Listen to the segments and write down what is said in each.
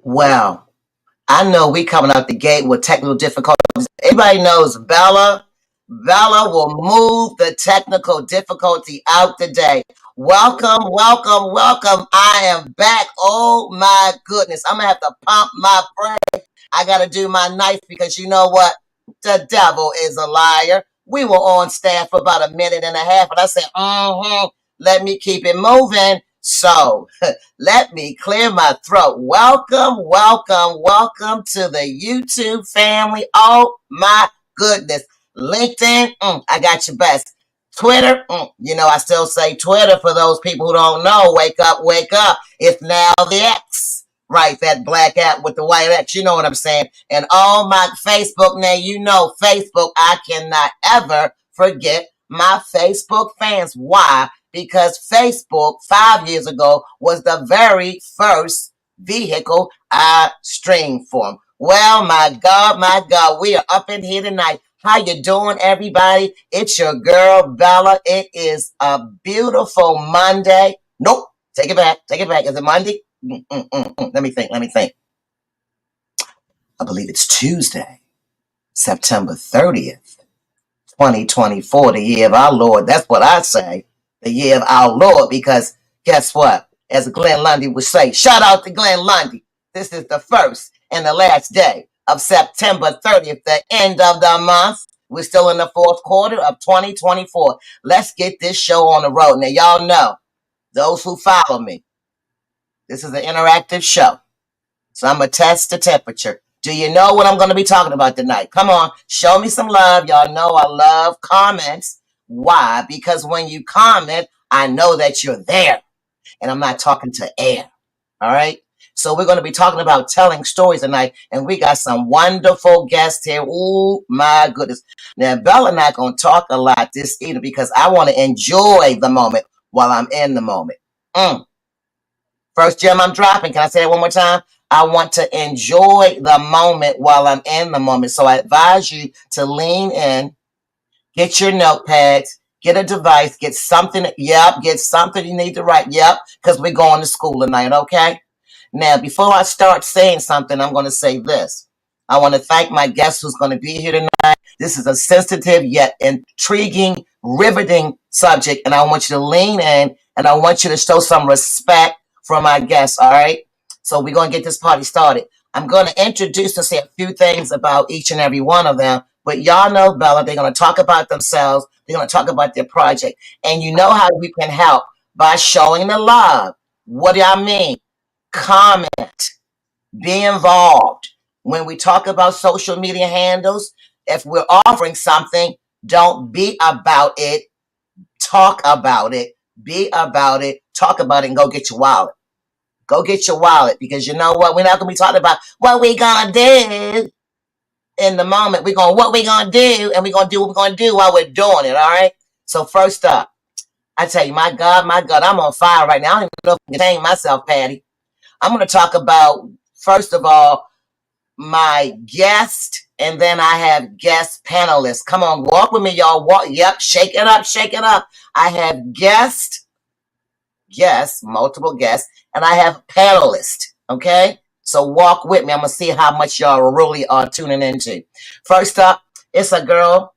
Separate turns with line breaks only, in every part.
Well, I know we coming out the gate with technical difficulties. Everybody knows Bella. Bella will move the technical difficulty out today. Welcome, welcome, welcome. I am back. Oh my goodness. I'm gonna have to pump my brakes. I gotta do my knife because you know what? The devil is a liar. We were on staff for about a minute and a half, and I said, let me keep it moving. So let me clear my throat. Welcome, welcome, welcome to the YouTube family. Oh my goodness. LinkedIn, I got your best. Twitter, I still say Twitter for those people who don't know. Wake up, wake up. It's now the X. Right, that black app with the white X. You know what I'm saying? And all my Facebook, now you know Facebook, I cannot ever forget my Facebook fans. Why? Because Facebook 5 years ago was the very first vehicle I streamed from. Well, my God, we are up in here tonight. How you doing, everybody? It's your girl, Bella. It is a beautiful Monday. Nope, take it back. Is it Monday? Let me think. I believe it's Tuesday, September 30th, 2024, the year of our Lord. That's what I say, the year of our Lord, because guess what? As Glenn Lundy would say, shout out to Glenn Lundy. This is the first and the last day of September 30th, the end of the month. We're still in the fourth quarter of 2024. Let's get this show on the road. Now, y'all know, those who follow me, this is an interactive show. So I'm going to test the temperature. Do you know what I'm going to be talking about tonight? Come on, show me some love. Y'all know I love comments. Why? Because when you comment, I know that you're there. And I'm not talking to air. All right? So we're going to be talking about telling stories tonight. And we got some wonderful guests here. Oh, my goodness. Now, Bella and I going to talk a lot this evening because I want to enjoy the moment while I'm in the moment. First gem I'm dropping. Can I say it one more time? I want to enjoy the moment while I'm in the moment. So I advise you to lean in, get your notepads, get a device, get something. Yep, get something you need to write. Yep, because we're going to school tonight, okay? Now, before I start saying something, I'm going to say this. I want to thank my guest who's going to be here tonight. This is a sensitive yet intriguing, riveting subject, and I want you to lean in, and I want you to show some respect for my guests, all right? So we're going to get this party started. I'm going to introduce and say a few things about each and every one of them, but y'all know Bella, they're going to talk about themselves. They're going to talk about their project, and you know how we can help by showing the love. What do I mean? Comment, be involved. When we talk about social media handles, if we're offering something, don't be about it, talk about it, be about it, talk about it, and go get your wallet. Go get your wallet, because you know what? We're not going to be talking about what we going to do in the moment. We're going, what we going to do, and we're going to do what we're going to do while we're doing it, all right? So first up, I tell you, my God, I'm on fire right now. I don't even know if I can contain myself, Patty. I'm going to talk about, first of all, my guest, and then I have guest panelists. Come on, walk with me, y'all. Walk. Yep, shake it up, shake it up. I have guests, multiple guests, and I have panelists, okay? So walk with me. I'm going to see how much y'all really are tuning into. First up, it's a girl.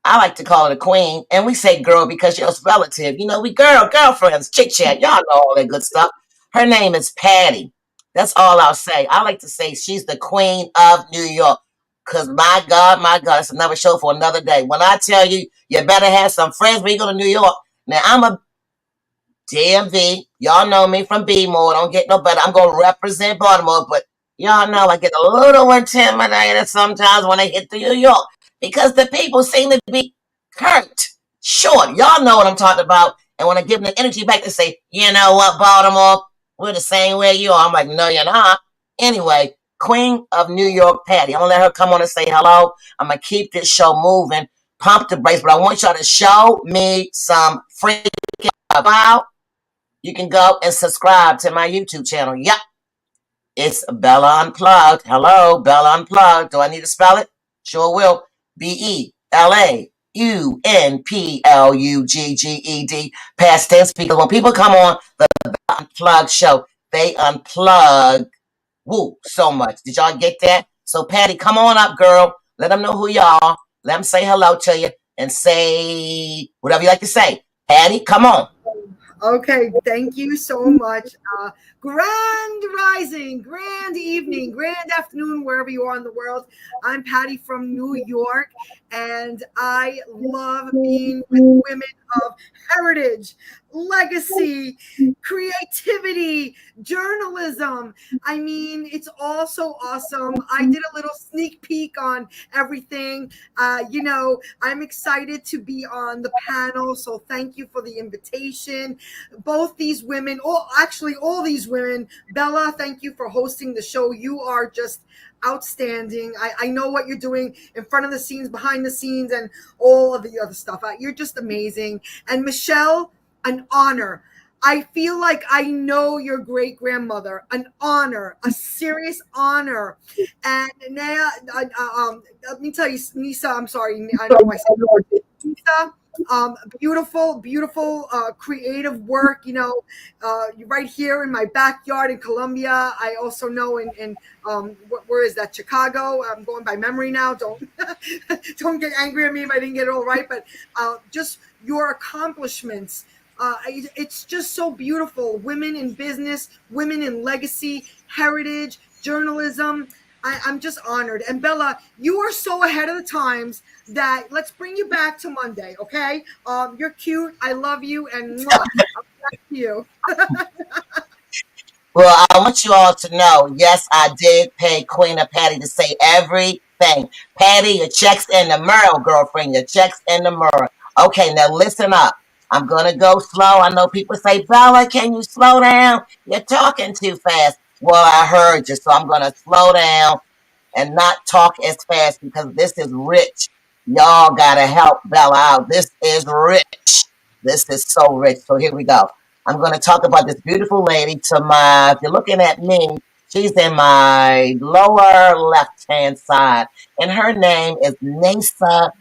I like to call her the queen, and we say girl because she's relative. You know, we girlfriends, chit-chat. Y'all know all that good stuff. Her name is Patty. That's all I'll say. I like to say she's the queen of New York. Because my God, it's another show for another day. When I tell you, you better have some friends when you go to New York. Now, I'm a DMV. Y'all know me from B-More. Don't get no better. I'm going to represent Baltimore. But y'all know I get a little intimidated sometimes when I hit to New York. Because the people seem to be curt, short. Y'all know what I'm talking about. And when I give them the energy back, they say, you know what, Baltimore? We're the same way you are. I'm like, no, you're not. Anyway, Queen of New York, Patty. I'm going to let her come on and say hello. I'm going to keep this show moving. Pump the brakes. But I want y'all to show me some freaking love. You can go and subscribe to my YouTube channel. Yep. It's Bella Unplugged. Hello, Bella Unplugged. Do I need to spell it? Sure will. BELAUNPLUGGED. Past tense, because when people come on the Unplugged show, they unplug Woo, so much. Did y'all get that? So Patty, come on up, girl. Let them know who you are. Let them say hello to you and say whatever you like to say. Patty, come on.
Okay, thank you so much. Grand rising, grand evening, grand afternoon, wherever you are in the world. I'm Patty from New York, and I love being with women of heritage, legacy, creativity, journalism. I mean, it's all so awesome. I did a little sneak peek on everything. I'm excited to be on the panel, so thank you for the invitation. Both these women, all these women. Bella, thank you for hosting the show. You are just outstanding. I know what you're doing in front of the scenes, behind the scenes, and all of the other stuff. You're just amazing. And Michelle, an honor. I feel like I know your great grandmother. An honor, a serious honor. And Naya, let me tell you, Neysa, I'm sorry, I know I said Neysa. Beautiful, creative work. Right here in my backyard in Colombia. I also know in where is that? Chicago. I'm going by memory now. Don't don't get angry at me if I didn't get it all right. But just your accomplishments. It's just so beautiful. Women in business, women in legacy, heritage, journalism. I'm just honored. And Bella, you are so ahead of the times that let's bring you back to Monday, okay? You're cute. I love you, and mwah, I'm back to you.
Well, I want you all to know, yes, I did pay Queen of Patty to say everything. Patty, your check's in the mail, girlfriend. Your check's in the mail. Okay, now listen up. I'm going to go slow. I know people say, Bella, can you slow down? You're talking too fast. Well, I heard you, so I'm going to slow down and not talk as fast because this is rich. Y'all got to help Bella out. This is rich. This is so rich. So here we go. I'm going to talk about this beautiful lady to my, if you're looking at me, she's in my lower left-hand side. And her name is Neysa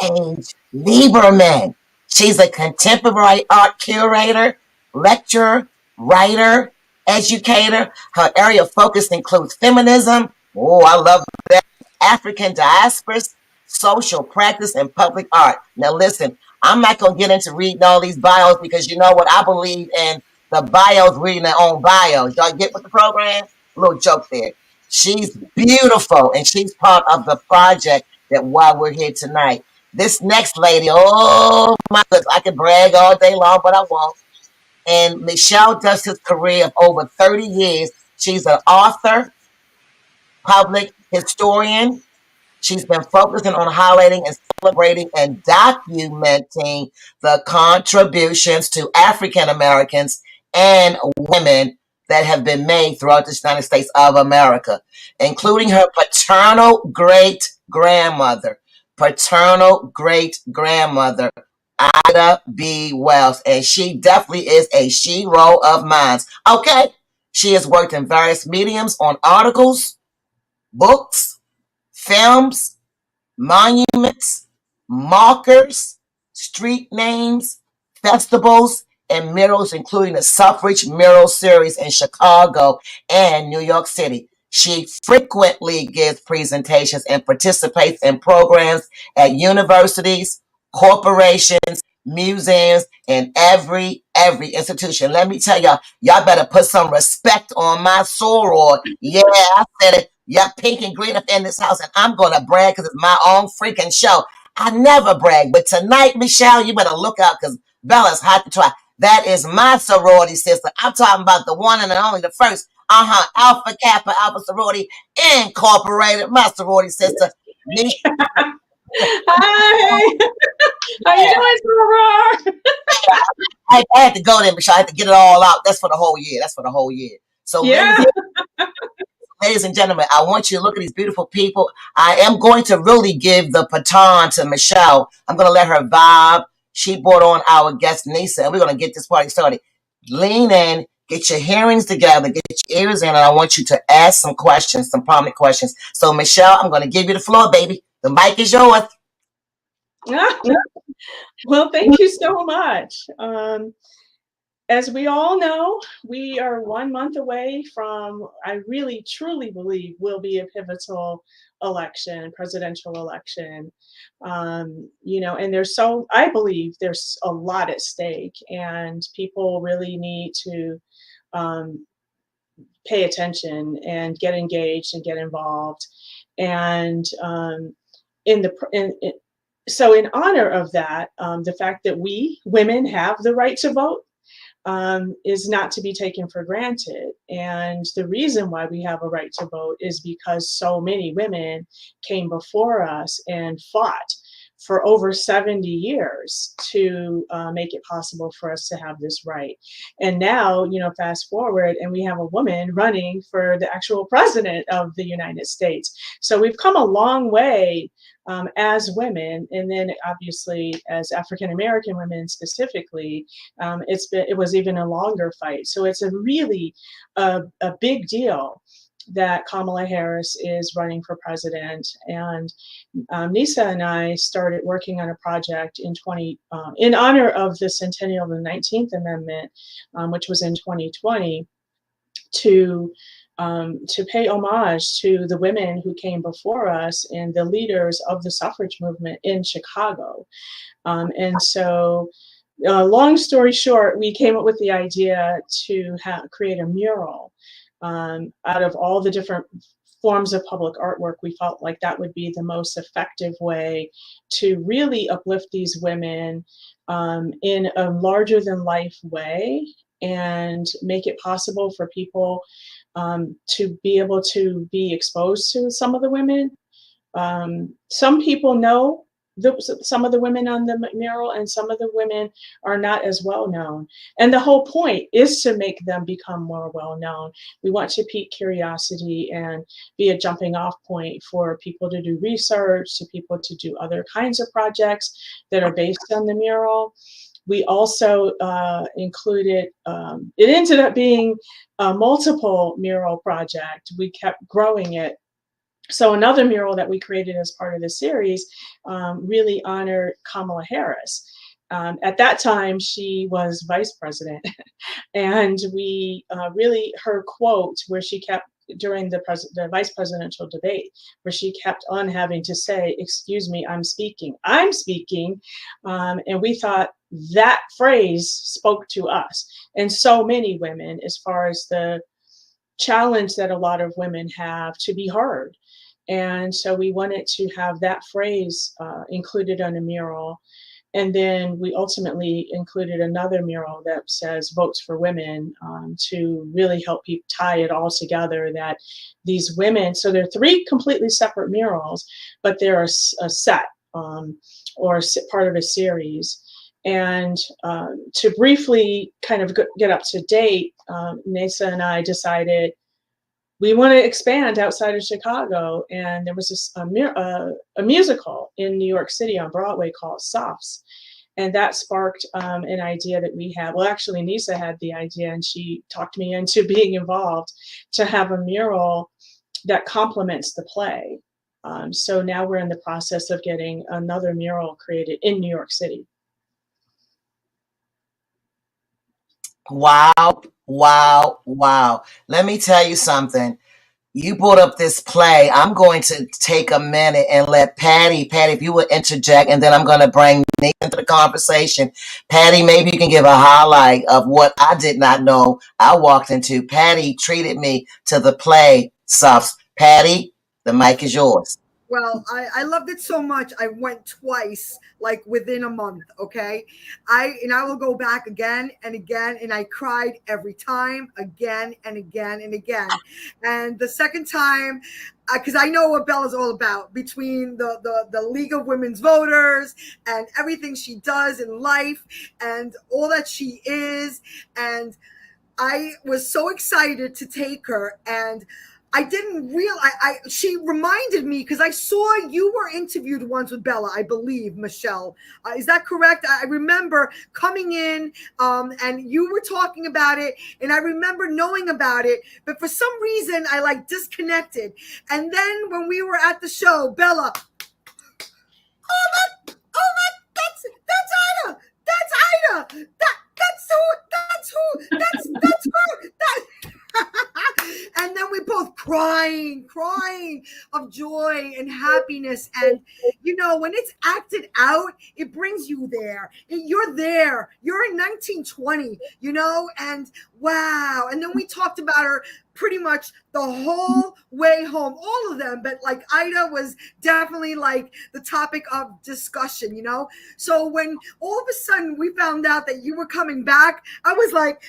Page-LiEberman. She's a contemporary art curator, lecturer, writer, educator. Her area of focus includes feminism. Oh, I love that. African diasporas, social practice, and public art. Now, listen, I'm not going to get into reading all these bios because you know what? I believe in the bios reading their own bios. Y'all get with the program? A little joke there. She's beautiful, and she's part of the project that why we're here tonight. This next lady, oh my goodness, I can brag all day long, but I won't. And Michelle does his career of over 30 years. She's an author, public historian. She's been focusing on highlighting and celebrating and documenting the contributions to African Americans and women that have been made throughout the United States of America, including her paternal great grandmother, Ida B. Wells. And she definitely is a shero of minds. Okay. She has worked in various mediums on articles, books, films, monuments, markers, street names, festivals, and murals, including the Suffrage Mural Series in Chicago and New York City. She frequently gives presentations and participates in programs at universities, corporations, museums, and every institution. Let me tell y'all better put some respect on my soror. Yeah, I said it. Yeah, pink and green up in this house, and I'm gonna brag because it's my own freaking show. I never brag, but tonight, Michelle, you better look out because Bella's hot to try. That is my sorority sister. I'm talking about the one and only, the first. Alpha Kappa Alpha Sorority Incorporated. My sorority sister.
Hi. How you doing, Soror?
I had to go there, Michelle. I had to get it all out. That's for the whole year. That's for the whole year. So,
Yeah.
ladies and gentlemen, I want you to look at these beautiful people. I am going to really give the baton to Michelle. I'm going to let her vibe. She brought on our guest, Neysa, and we're going to get this party started. Lean in, get your hearings together, get your ears in, and I want you to ask some questions, some prominent questions. So, Michelle, I'm going to give you the floor, baby. The mic is yours.
Well, thank you so much. as we all know, we are 1 month away from, I really truly believe, will be a pivotal election, presidential election. And I believe there's a lot at stake, and people really need to um, pay attention and get engaged and get involved. And in the so in honor of that, the fact that we women have the right to vote is not to be taken for granted. And the reason why we have a right to vote is because so many women came before us and fought for over 70 years to make it possible for us to have this right. And now, fast forward, and we have a woman running for the actual president of the United States. So we've come a long way as women, and then obviously as African American women specifically, it was even a longer fight. So it's a really a big deal that Kamala Harris is running for president. And Neysa and I started working on a project in honor of the centennial of the 19th Amendment, which was in 2020, to pay homage to the women who came before us and the leaders of the suffrage movement in Chicago. And so, long story short, we came up with the idea to create a mural out of all the different forms of public artwork. We felt like that would be the most effective way to really uplift these women in a larger than life way, and make it possible for people to be able to be exposed to some of the women. Some people know some of the women on the mural, and some of the women are not as well known. And the whole point is to make them become more well known. We want to pique curiosity and be a jumping off point for people to do research, to people to do other kinds of projects that are based on the mural. We also included, it ended up being a multiple mural project. We kept growing it. So another mural that we created as part of the series really honored Kamala Harris. At that time, she was vice president. And we really, her quote where she kept, during the vice presidential debate, where she kept on having to say, "Excuse me, I'm speaking. And we thought that phrase spoke to us and so many women, as far as the challenge that a lot of women have to be heard. And so we wanted to have that phrase included on a mural. And then we ultimately included another mural that says "Votes for Women" to really help people tie it all together, that these women, so they're three completely separate murals, but they're a set or part of a series. And to briefly kind of get up to date, Neysa and I decided we want to expand outside of Chicago. And there was a musical in New York City on Broadway called Softs. And that sparked an idea that we had. Well, actually, Neysa had the idea, and she talked me into being involved to have a mural that complements the play. So now we're in the process of getting another mural created in New York City.
Wow, wow, wow. Let me tell you something. You brought up this play. I'm going to take a minute and let Patty, if you would interject, and then I'm going to bring Nick into the conversation. Patty, maybe you can give a highlight of what I did not know I walked into. Patty treated me to the play, Softs. Patty, the mic is yours.
Well, I loved it so much. I went twice, like within a month. Okay, I will go back again and again, and I cried every time, again and again and again. And the second time, because I know what Bella's all about, between the League of Women's Voters and everything she does in life and all that she is, and I was so excited to take her. And I didn't realize, she reminded me, because I saw you were interviewed once with Bella, I believe, Michelle. Is that correct? I remember coming in and you were talking about it, and I remember knowing about it, but for some reason I disconnected. And then when we were at the show, Bella, that's Ida. That's who crying of joy and happiness. And you know, when it's acted out, it brings you there. You're there. You're in 1920, you know, and wow. And then we talked about her pretty much the whole way home, all of them, but like Ida was definitely like the topic of discussion, you know. So when all of a sudden we found out that you were coming back, I was like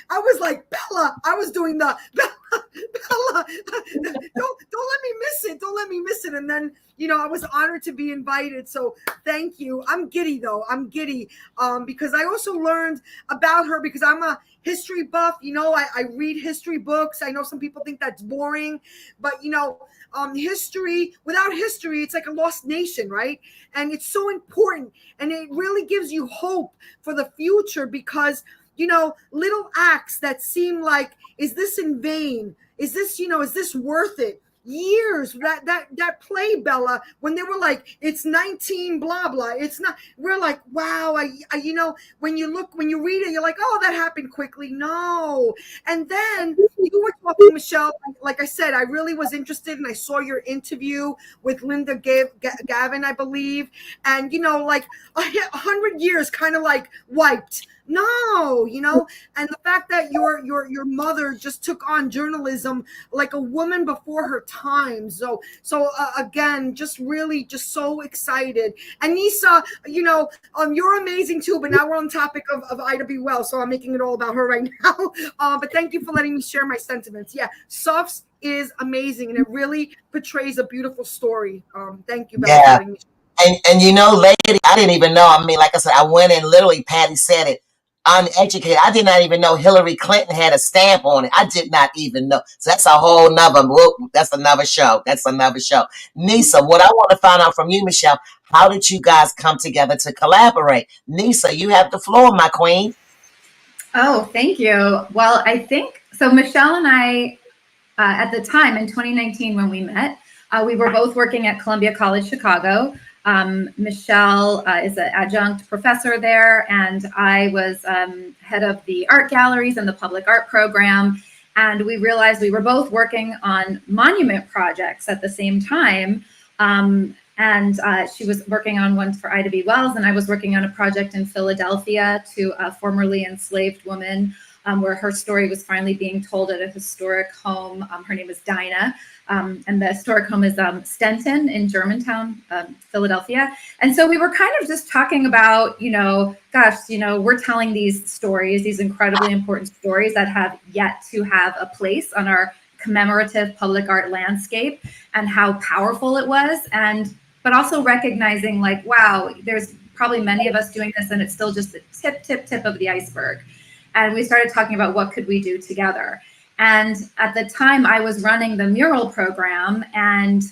Bella, I was doing the Bella, don't let me miss it, don't let me miss it. And then, you know, I was honored to be invited, so thank you. I'm giddy though, I'm giddy, because I also learned about her because I'm a history buff, you know. I read history books. I know some people think that's boring, but you know, history, without history, it's like a lost nation, right? And it's so important, and it really gives you hope for the future because, you know, little acts that seem like, is this in vain? Is this, you know, is this worth it? Years that play, Bella, when they were like, it's 19 blah blah, it's not, we're like, wow, I you know, when you read it, you're like, oh, that happened quickly. No. And then you were talking, Michelle, like I said, I really was interested, and I saw your interview with Linda Gavin, I believe, and you know, like 100 years kind of like wiped. No, you know, and the fact that your mother just took on journalism like a woman before her time. So again, just really just so excited. And Neysa, you know, you're amazing too. But now we're on the topic of Ida B. Wells, so I'm making it all about her right now. But thank you for letting me share my sentiments. Yeah, Softs is amazing, and it really portrays a beautiful story. Thank you, Bella, for letting me share.
And you know, lady, I didn't even know. I mean, like I said, I went in literally, Patty said it, uneducated. I did not even know Hillary Clinton had a stamp on it. I did not even know. So that's a whole nother, that's another show. That's another show. Neysa, what I want to find out from you, Michelle, how did you guys come together to collaborate? Neysa, you have the floor, my queen.
Oh, thank you. Well, I think, so Michelle and I, at the time in 2019 when we met, we were both working at Columbia College Chicago. Michelle is an adjunct professor there, and I was head of the art galleries and the public art program. And we realized we were both working on monument projects at the same time. And she was working on one for Ida B. Wells, and I was working on a project in Philadelphia to a formerly enslaved woman, where her story was finally being told at a historic home. Her name is Dinah, and the historic home is Stenton in Germantown, Philadelphia. And so we were kind of just talking about, you know, gosh, you know, we're telling these stories, these incredibly important stories that have yet to have a place on our commemorative public art landscape, and how powerful it was. But also recognizing like, wow, there's probably many of us doing this, and it's still just the tip of the iceberg. And we started talking about what could we do together. And at the time I was running the mural program, and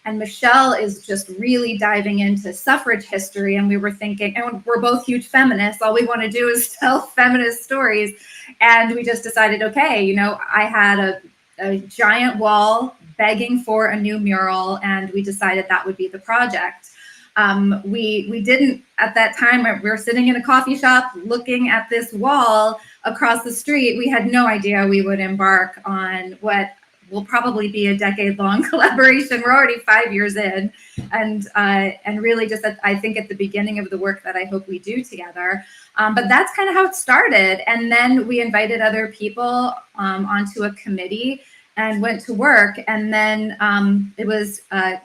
Michelle is just really diving into suffrage history. And we were thinking, and we're both huge feminists, all we want to do is tell feminist stories. And we just decided, okay, you know, I had a giant wall begging for a new mural, and we decided that would be the project. We didn't, at that time, we were sitting in a coffee shop looking at this wall across the street. We had no idea we would embark on what will probably be a decade-long collaboration. We're already 5 years in, and really just I think at the beginning of the work that I hope we do together. But that's kind of how it started. And then we invited other people onto a committee and went to work. And then it was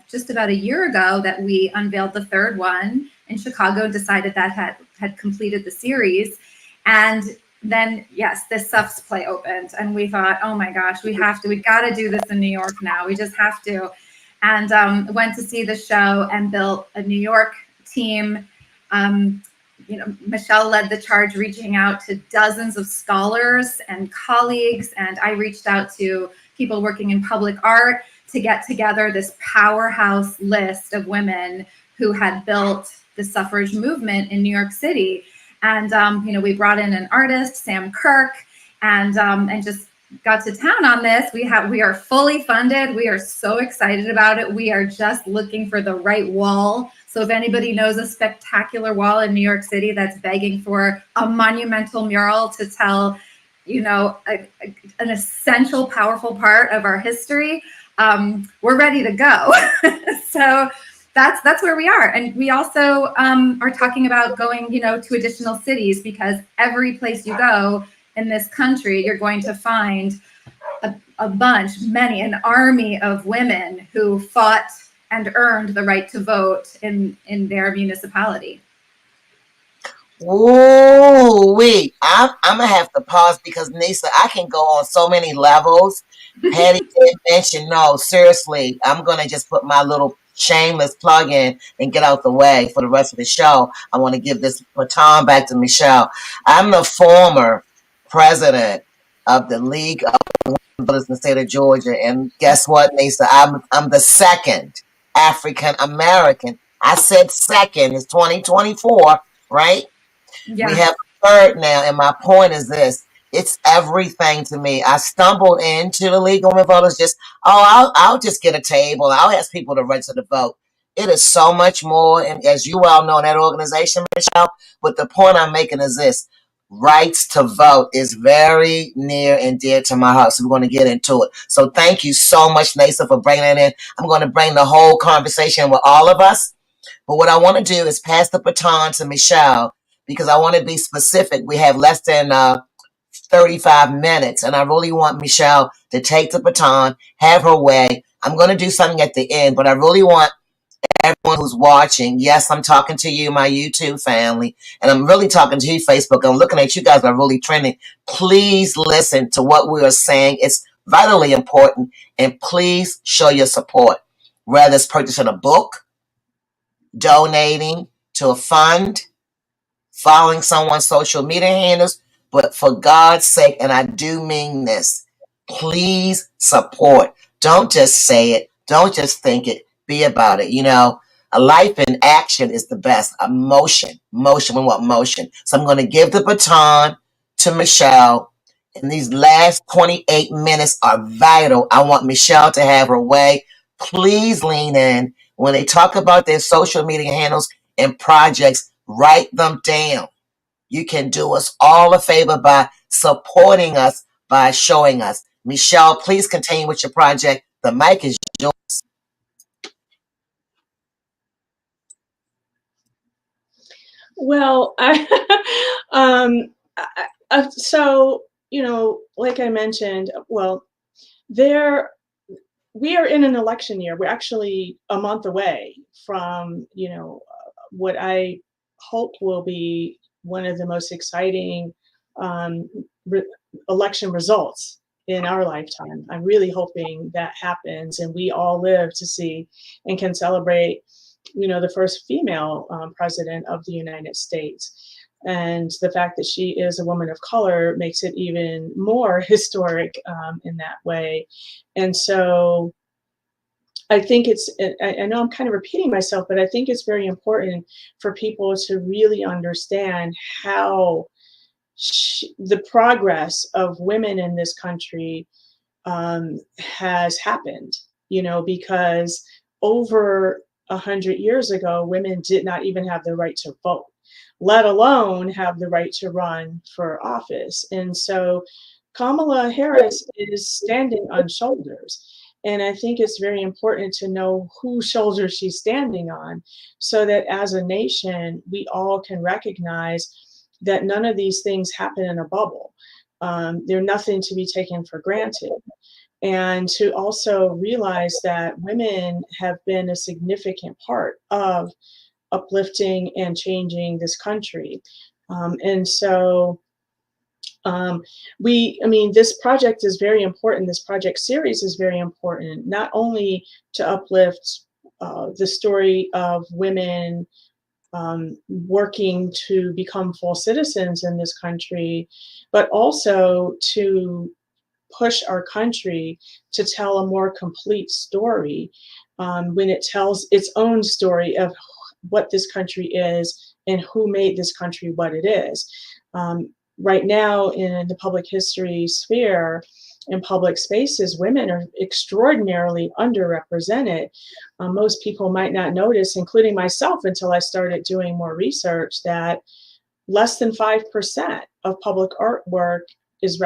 just about a year ago that we unveiled the third one in Chicago, decided that had completed the series. And then, yes, this Sufts play opened, and we thought, oh my gosh, we got to do this in New York now. We just have to. And went to see the show and built a New York team. You know, Michelle led the charge, reaching out to dozens of scholars and colleagues. And I reached out to people working in public art to get together this powerhouse list of women who had built the suffrage movement in New York City. And, you know, we brought in an artist, Sam Kirk, and just got to town on this. We are fully funded. We are so excited about it. We are just looking for the right wall. So if anybody knows a spectacular wall in New York City that's begging for a monumental mural to tell, you know, an essential, powerful part of our history, we're ready to go. So that's where we are. And we also are talking about going, to additional cities, because every place you go in this country, you're going to find an army of women who fought and earned the right to vote in their municipality.
Ooh, I'm gonna have to pause because Neysa, I can go on so many levels. Patty did mention, no, seriously, I'm gonna just put my little shameless plug in and get out the way for the rest of the show. I want to give this baton back to Michelle. I'm the former president of the League of Voters in the state of Georgia, and guess what, Neysa? I'm the second African American. I said second. It's 2024, right?
Yeah.
We have a third now, and my point is this: it's everything to me. I stumbled into the League of Women Voters I'll just get a table. I'll ask people to register to vote. It is so much more, and as you well know, in that organization, Michelle. But the point I'm making is this: rights to vote is very near and dear to my heart. So we're going to get into it. So thank you so much, Neysa, for bringing it in. I'm going to bring the whole conversation with all of us. But what I want to do is pass the baton to Michelle, because I want to be specific. We have less than 35 minutes, and I really want Michelle to take the baton, have her way. I'm going to do something at the end, but I really want everyone who's watching. Yes, I'm talking to you, my YouTube family, and I'm really talking to you, Facebook. I'm looking at you guys are really trending. Please listen to what we are saying. It's vitally important, and please show your support, whether it's purchasing a book, donating to a fund, following someone's social media handles. But for God's sake, and I do mean this, please support. Don't just say it. Don't just think it. Be about it. A life in action is the best. A motion. We want motion. So I'm going to give the baton to Michelle. And these last 28 minutes are vital. I want Michelle to have her way. Please lean in. When they talk about their social media handles and projects, write them down. You can do us all a favor by supporting us, by showing us. Michelle, please continue with your project. The mic is yours.
Well, so, like I mentioned, well, we are in an election year. We're actually a month away from, what I hope will be one of the most exciting election results in our lifetime. I'm really hoping that happens and we all live to see and can celebrate, the first female president of the United States. And the fact that she is a woman of color makes it even more historic in that way. And so I think I know I'm kind of repeating myself, but I think it's very important for people to really understand how the progress of women in this country has happened, because over 100 years ago, women did not even have the right to vote, let alone have the right to run for office. And so Kamala Harris is standing on shoulders. And I think it's very important to know whose shoulders she's standing on, so that as a nation, we all can recognize that none of these things happen in a bubble. They're nothing to be taken for granted. And to also realize that women have been a significant part of uplifting and changing this country. And so this project is very important. This project series is very important, not only to uplift the story of women working to become full citizens in this country, but also to push our country to tell a more complete story when it tells its own story of what this country is and who made this country what it is. Right now in the public history sphere, in public spaces, women are extraordinarily underrepresented. Most people might not notice, including myself, until I started doing more research, that less than 5% of public artwork has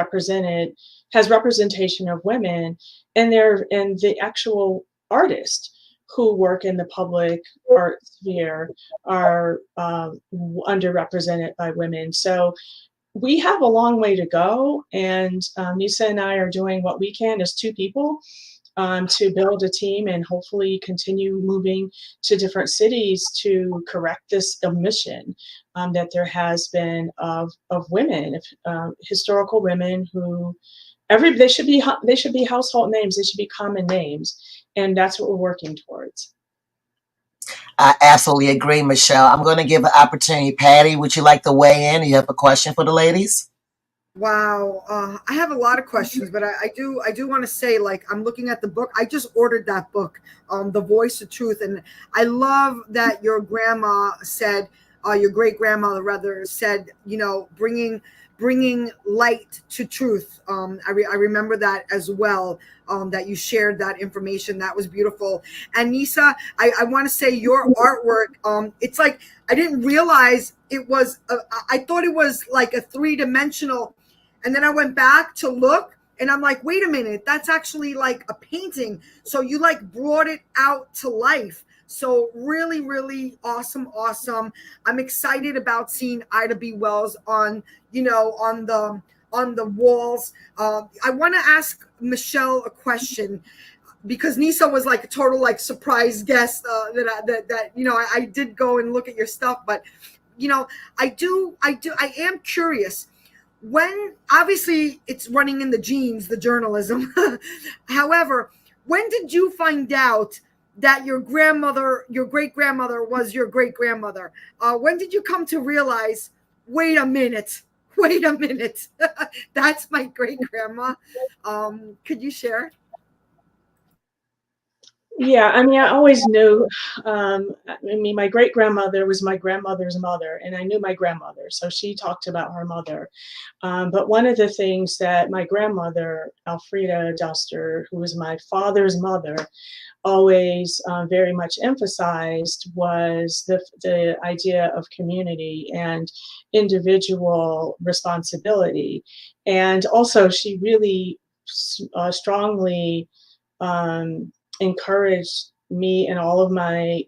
representation of women and the actual artists who work in the public art sphere are underrepresented by women. So we have a long way to go, and Neysa and I are doing what we can as two people to build a team and hopefully continue moving to different cities to correct this omission that there has been of women, historical women who they should be household names. They should be common names, and that's what we're working towards.
I absolutely agree, Michelle. I'm going to give an opportunity. Patty, would you like to weigh in? You have a question for the ladies?
Wow, I have a lot of questions, but I do want to say, like, I'm looking at the book. I just ordered that book, The Voice of Truth, and I love that your grandma said, your great grandmother rather said, you know, bringing light to truth. I remember that as well. That you shared that information. That was beautiful. And Neysa, I want to say your artwork. It's like I didn't realize it was. I thought it was like a 3-dimensional. And then I went back to look, and I'm like, wait a minute, that's actually like a painting. So you like brought it out to life. So really, really awesome. I'm excited about seeing Ida B. Wells on the walls. I want to ask Michelle a question, because Neysa was like a total like surprise guest that I did go and look at your stuff, but I am curious. When obviously it's running in the genes, the journalism. However, when did you find out that your great grandmother was your great grandmother? When did you come to realize, wait a minute, that's my great grandma? Could you share?
Yeah, I mean, I always knew. I mean, my great grandmother was my grandmother's mother, and I knew my grandmother, so she talked about her mother. But one of the things that my grandmother, Alfreda Duster, who was my father's mother, always very much emphasized was the idea of community and individual responsibility. And also, she really strongly encouraged me and all of my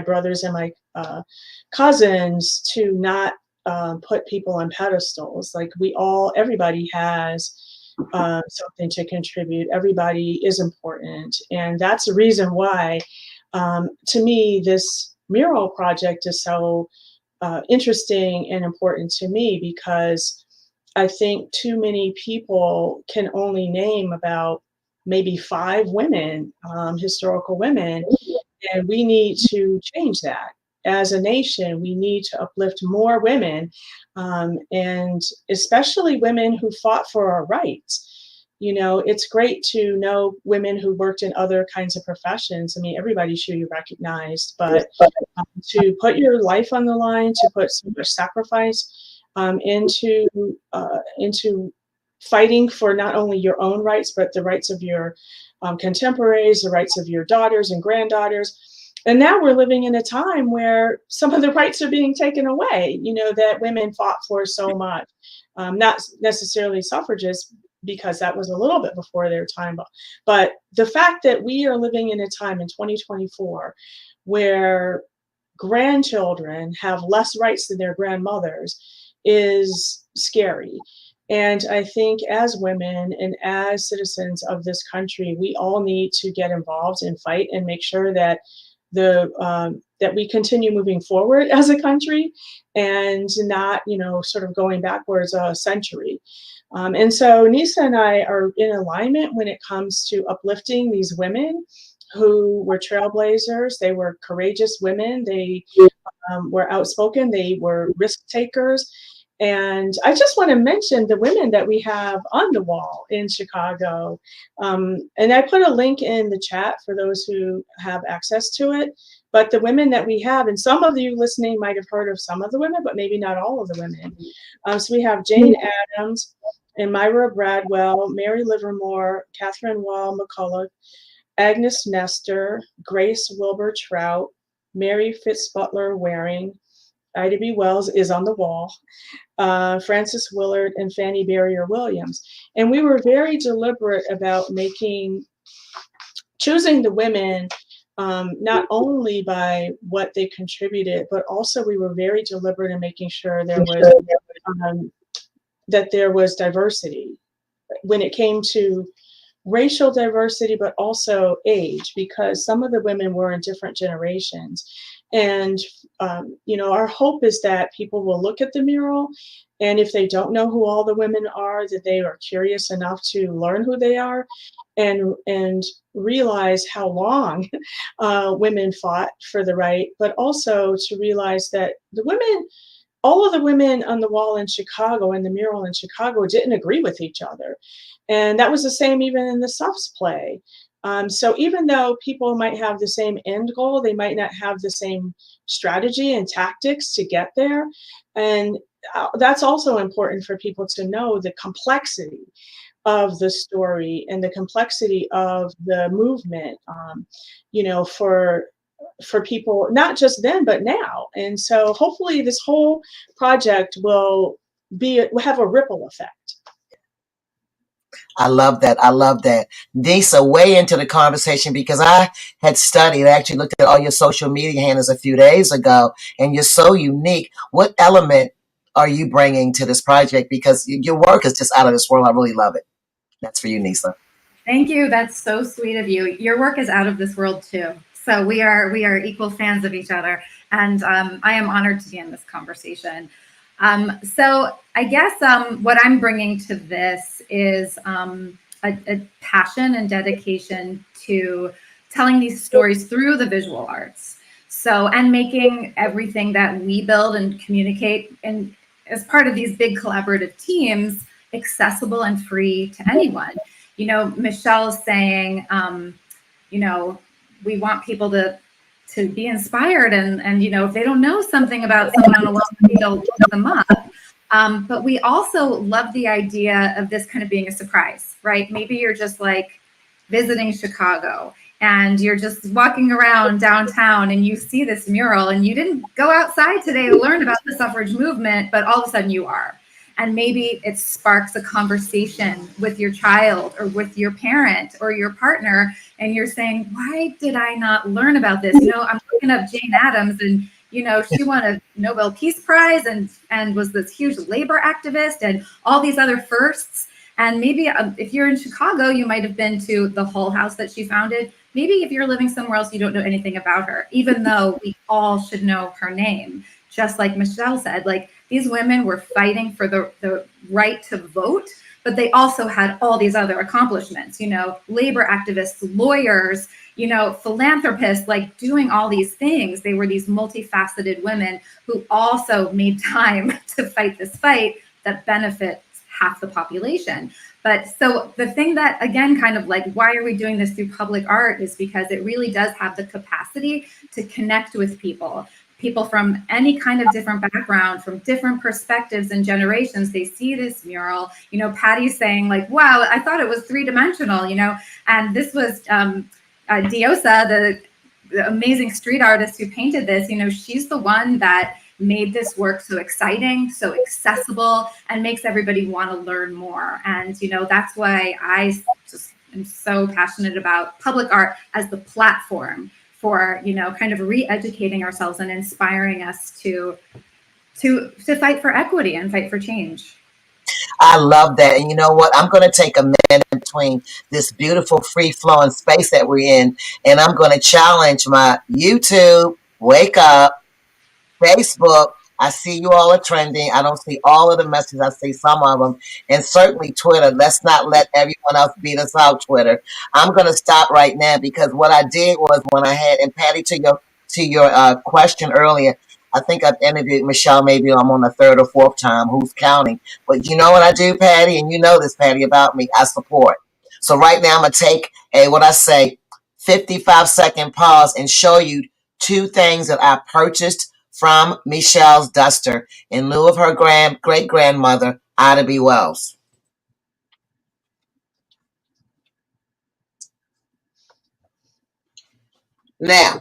brothers and my cousins to not put people on pedestals. Like everybody has something to contribute. Everybody is important, and that's the reason why, to me, this mural project is so interesting and important to me, because I think too many people can only name about maybe 5 women, historical women, and we need to change that. As a nation, we need to uplift more women, and especially women who fought for our rights. It's great to know women who worked in other kinds of professions. I mean, everybody should be recognized, but to put your life on the line, to put so much sacrifice into fighting for not only your own rights, but the rights of your contemporaries, the rights of your daughters and granddaughters. And now we're living in a time where some of the rights are being taken away, that women fought for so much. Not necessarily suffragists, because that was a little bit before their time. But the fact that we are living in a time in 2024 where grandchildren have less rights than their grandmothers is scary. And I think as women and as citizens of this country, we all need to get involved and fight and make sure that that we continue moving forward as a country and not, sort of going backwards a century. And so Neysa and I are in alignment when it comes to uplifting these women who were trailblazers. They were courageous women. They were outspoken. They were risk takers. And I just want to mention the women that we have on the wall in Chicago. And I put a link in the chat for those who have access to it. But the women that we have, and some of you listening might have heard of some of the women, but maybe not all of the women. So we have Jane Addams and Myra Bradwell, Mary Livermore, Catherine Wall McCulloch, Agnes Nestor, Grace Wilbur Trout, Mary Fitzbutler Waring, Ida B. Wells is on the wall, Frances Willard, and Fanny Barrier Williams. And we were very deliberate about making choosing the women not only by what they contributed, but also we were very deliberate in making sure that there was diversity when it came to racial diversity, but also age, because some of the women were in different generations. And, our hope is that people will look at the mural, and if they don't know who all the women are, that they are curious enough to learn who they are and realize how long women fought for the right, but also to realize that all of the women on the wall in Chicago and the mural in Chicago didn't agree with each other. And that was the same even in the Suffs play. So even though people might have the same end goal, they might not have the same strategy and tactics to get there. And that's also important for people to know the complexity of the story and the complexity of the movement, for people, not just then, but now. And so hopefully this whole project will have a ripple effect.
I love that. I love that. Neysa, way into the conversation, because I had studied, I actually looked at all your social media handles a few days ago, and you're so unique. What element are you bringing to this project? Because your work is just out of this world. I really love it. That's for you, Neysa.
Thank you. That's so sweet of you. Your work is out of this world too. So we are equal fans of each other, and I am honored to be in this conversation. So I guess what I'm bringing to this is a passion and dedication to telling these stories through the visual arts. So, and making everything that we build and communicate and as part of these big collaborative teams accessible and free to anyone. Michelle's saying, we want people to be inspired and if they don't know something about someone on the world, they'll look them up. But we also love the idea of this kind of being a surprise, right? Maybe you're just like visiting Chicago and you're just walking around downtown and you see this mural and you didn't go outside today to learn about the suffrage movement, but all of a sudden you are. And maybe it sparks a conversation with your child or with your parent or your partner. And you're saying, why did I not learn about this? I'm looking up Jane Addams and, she won a Nobel Peace Prize and was this huge labor activist and all these other firsts. And maybe if you're in Chicago, you might have been to the Hull House that she founded. Maybe if you're living somewhere else, you don't know anything about her, even though we all should know her name. Just like Michelle said, like these women were fighting for the right to vote, but they also had all these other accomplishments, labor activists, lawyers, philanthropists, like doing all these things. They were these multifaceted women who also made time to fight this fight that benefits half the population. But so the thing that, again, kind of like, why are we doing this through public art is because it really does have the capacity to connect with people from any kind of different background, from different perspectives and generations. They see this mural, Patty's saying like, wow, I thought it was 3-dimensional, and this was Diosa, the amazing street artist who painted this, she's the one that made this work so exciting, so accessible, and makes everybody want to learn more. And, that's why I just am so passionate about public art as the platform for, kind of re-educating ourselves and inspiring us to fight for equity and fight for change.
I love that. And you know what? I'm going to take a minute between this beautiful free-flowing space that we're in, and I'm going to challenge my YouTube, wake up, Facebook. I see you all are trending. I don't see all of the messages. I see some of them. And certainly Twitter. Let's not let everyone else beat us out, Twitter. I'm going to stop right now because what I did was when I had, and Patty, to your question earlier, I think I've interviewed Michelle, maybe I'm on the 3rd or 4th time. Who's counting? But you know what I do, Patty? And you know this, Patty, about me. I support. So right now I'm going to take a, 55-second pause and show you 2 things that I purchased from Michelle's duster in lieu of her great-grandmother, Ida B. Wells. Now,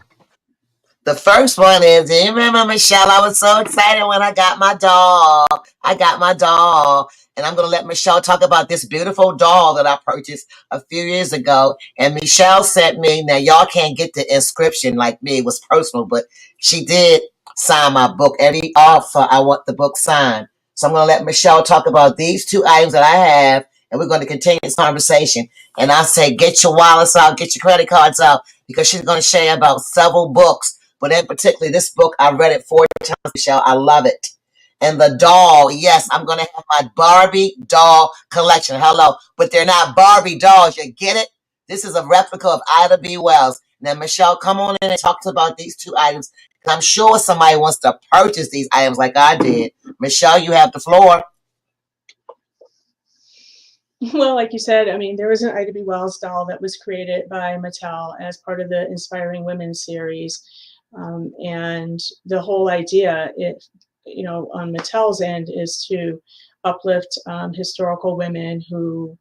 The first one is, do you remember, Michelle? I was so excited when I got my doll. I got my doll. And I'm going to let Michelle talk about this beautiful doll that I purchased a few years ago. And Michelle sent me, now y'all can't get the inscription like me, it was personal, but she did sign my book. Every offer, I want the book signed. So I'm going to let Michelle talk about these two items that I have, and we're going to continue this conversation. And I say, get your wallets out, get your credit cards out, because she's going to share about several books. But in particular, this book, I read it 4 times, Michelle. I love it. And the doll, yes, I'm going to have my Barbie doll collection. Hello. But they're not Barbie dolls. You get it? This is a replica of Ida B. Wells. Now, Michelle, come on in and talk about these two items. I'm sure somebody wants to purchase these items like I did. Michelle, you have the floor.
Well, like you said, I mean, there was an Ida B. Wells doll that was created by Mattel as part of the Inspiring Women series. And the whole idea, on Mattel's end, is to uplift historical women who,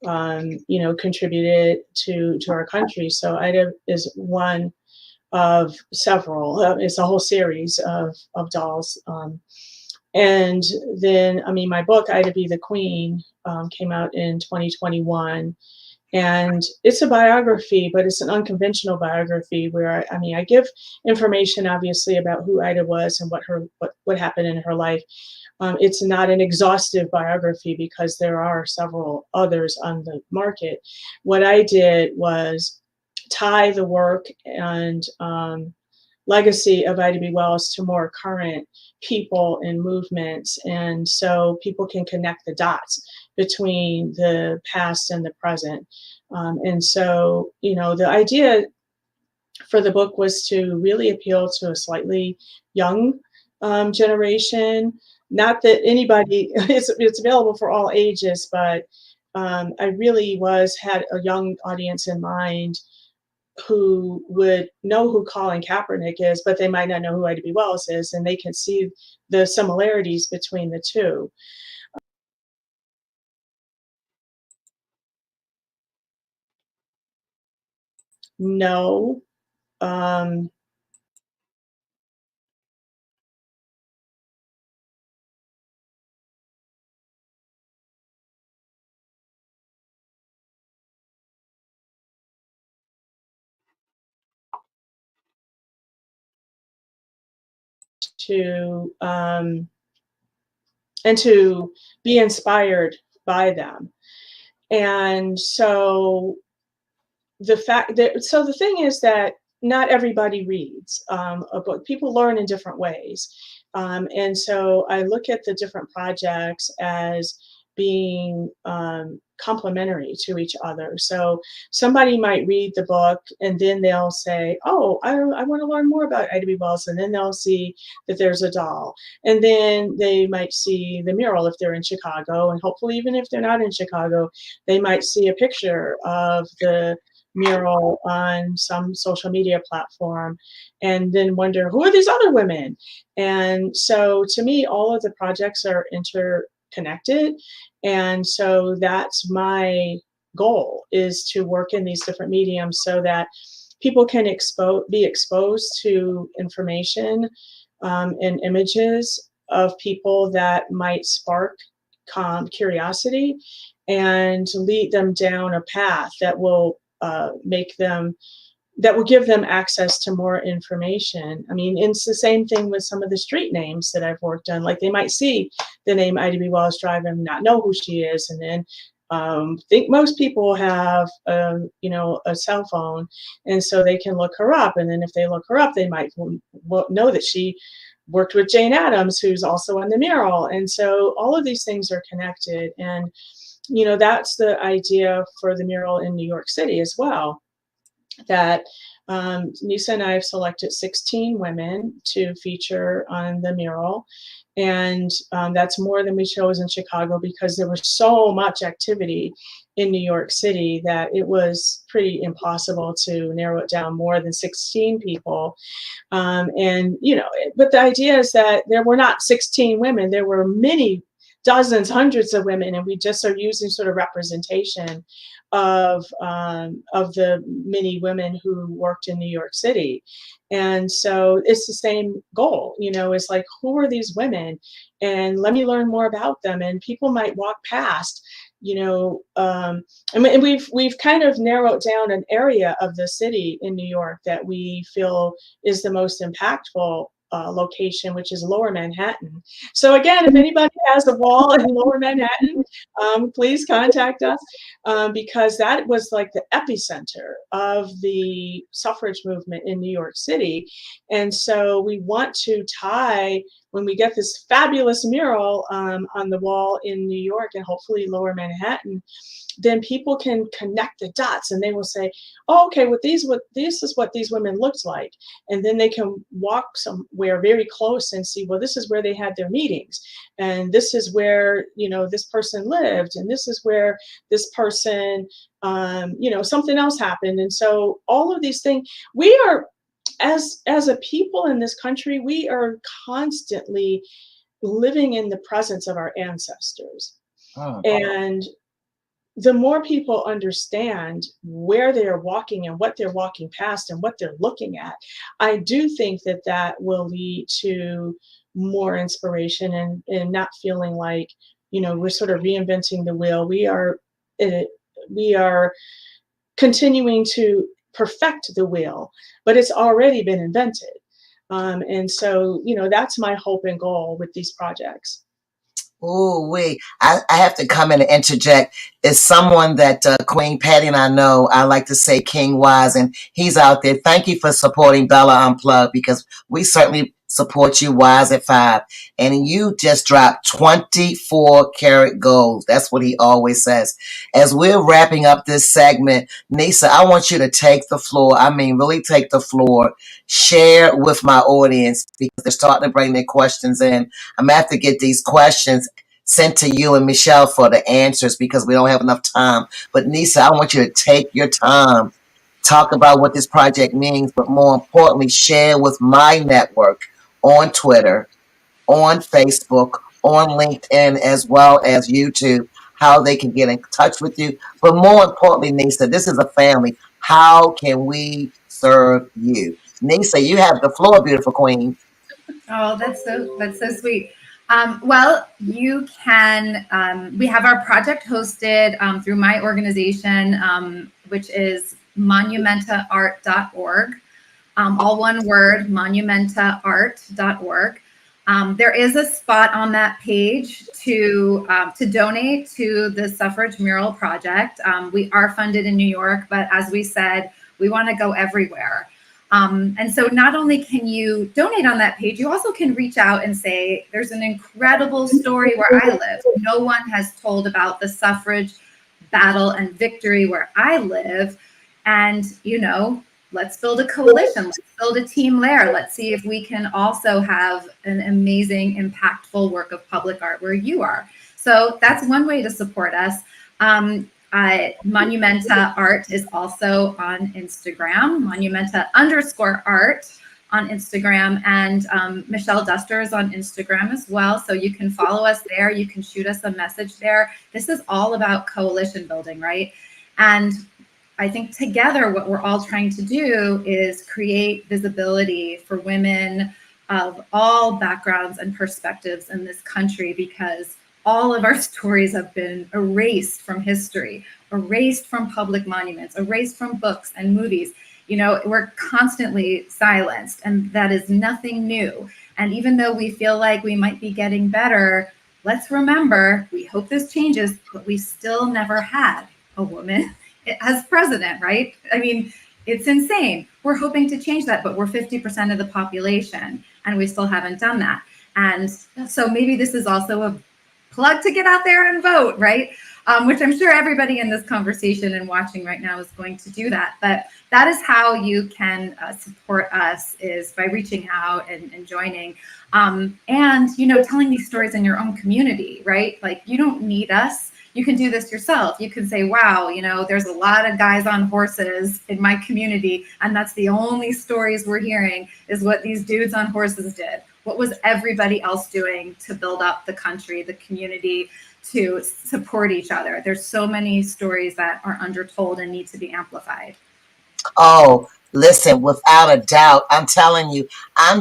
contributed to our country. So Ida is one of several. It's a whole series of dolls. And then, I mean, my book, Ida B. the Queen, came out in 2021. And it's a biography, but it's an unconventional biography where, I give information, obviously, about who Ida was and what happened in her life. It's not an exhaustive biography because there are several others on the market. What I did was tie the work and legacy of Ida B. Wells to more current people and movements. And so people can connect the dots between the past and the present. And so, the idea for the book was to really appeal to a slightly young generation. Not that anybody, it's available for all ages, but I really had a young audience in mind who would know who Colin Kaepernick is, but they might not know who Ida B. Wells is, and they can see the similarities between the two. No. And to be inspired by them. And so the thing is that not everybody reads a book. People learn in different ways. And so I look at the different projects as being complementary to each other. So somebody might read the book and then they'll say, oh, I want to learn more about Ida B. Wells. And then they'll see that there's a doll. And then they might see the mural if they're in Chicago. And hopefully, even if they're not in Chicago, they might see a picture of the mural on some social media platform and then wonder, who are these other women? And so to me, all of the projects are interconnected. And so that's my goal, is to work in these different mediums so that people can be exposed to information and images of people that might spark curiosity and lead them down a path that will give them access to more information. I mean, it's the same thing with some of the street names that I've worked on. Like, they might see the name Ida B. Wells Drive and not know who she is, and then think most people have a cell phone, and so they can look her up. And then if they look her up, they might know that she worked with Jane Addams, who's also on the mural. And so all of these things are connected. And that's the idea for the mural in New York City as well, that Neysa and I have selected 16 women to feature on the mural. And that's more than we chose in Chicago because there was so much activity in New York City that it was pretty impossible to narrow it down more than 16 people. But the idea is that there were not 16 women, there were many dozens, hundreds of women, and we just are using sort of representation of the many women who worked in New York City. And so it's the same goal, you know, it's like, who are these women? And let me learn more about them. And people might walk past, you know, and we've kind of narrowed down an area of the city in New York that we feel is the most impactful location, which is Lower Manhattan. So again, if anybody has a wall in Lower Manhattan, please contact us, because that was like the epicenter of the suffrage movement in New York City. And so we want to tie, when we get this fabulous mural on the wall in New York and hopefully Lower Manhattan, then people can connect the dots and they will say, oh, okay, this is what these women looked like. And then they can walk somewhere very close and see, well, this is where they had their meetings. And this is where, you know, this person lived. And this is where this person, you know, something else happened. And so all of these things, we are, as a people in this country, we are constantly living in the presence of our ancestors.
Oh.
And the more people understand where they are walking and what they're walking past and what they're looking at, I do think that that will lead to more inspiration and not feeling like, you know, we're sort of reinventing the wheel. We are continuing to perfect the wheel, but it's already been invented. And so, you know, that's my hope and goal with these projects.
Ooh, I have to come in and interject. It's someone that Queen Patty and I know. I like to say King Wise, and he's out there. Thank you for supporting Bella Unplugged, because we certainly support you, Wise at 5. And you just dropped 24 karat gold. That's what he always says. As we're wrapping up this segment, Neysa, I want you to take the floor. I mean, really take the floor. Share with my audience, because they're starting to bring their questions in. I'm going to have to get these questions sent to you and Michelle for the answers, because we don't have enough time. But Neysa, I want you to take your time, talk about what this project means, but more importantly, share with my network on Twitter, on Facebook, on LinkedIn, as well as YouTube, how they can get in touch with you. But more importantly, Neysa, this is a family. How can we serve you? Neysa, you have the floor, beautiful queen.
Oh, that's so sweet. Well, you can, we have our project hosted through my organization, which is monumentaart.org. All one word, monumentaart.org. There is a spot on that page to donate to the Suffrage Mural Project. We are funded in New York, but as we said, we want to go everywhere. And so not only can you donate on that page, you also can reach out and say, there's an incredible story where I live. No one has told about the suffrage battle and victory where I live. And, you know, let's build a coalition. Let's build a team there. Let's see if we can also have an amazing, impactful work of public art where you are. So that's one way to support us. Monumenta Art is also on Instagram, Monumenta_art on Instagram, and Michelle Duster is on Instagram as well. So you can follow us there. You can shoot us a message there. This is all about coalition building, right? And I think together what we're all trying to do is create visibility for women of all backgrounds and perspectives in this country, because all of our stories have been erased from history, erased from public monuments, erased from books and movies. You know, we're constantly silenced, and that is nothing new. And even though we feel like we might be getting better, let's remember, we hope this changes, but we still never had a woman as president, right? I mean, it's insane. We're hoping to change that, but we're 50% of the population, and we still haven't done that. And so maybe this is also a plug to get out there and vote, right? Which I'm sure everybody in this conversation and watching right now is going to do that. But that is how you can support us, is by reaching out and joining. And, you know, telling these stories in your own community, right? Like, you don't need us. You can do this yourself. You can say, wow, you know, there's a lot of guys on horses in my community, and that's the only stories we're hearing is what these dudes on horses did. what was everybody else doing to build up the country, the community, to support each other? There's so many stories that are undertold and need to be amplified.
Oh, listen, without a doubt, I'm telling you, I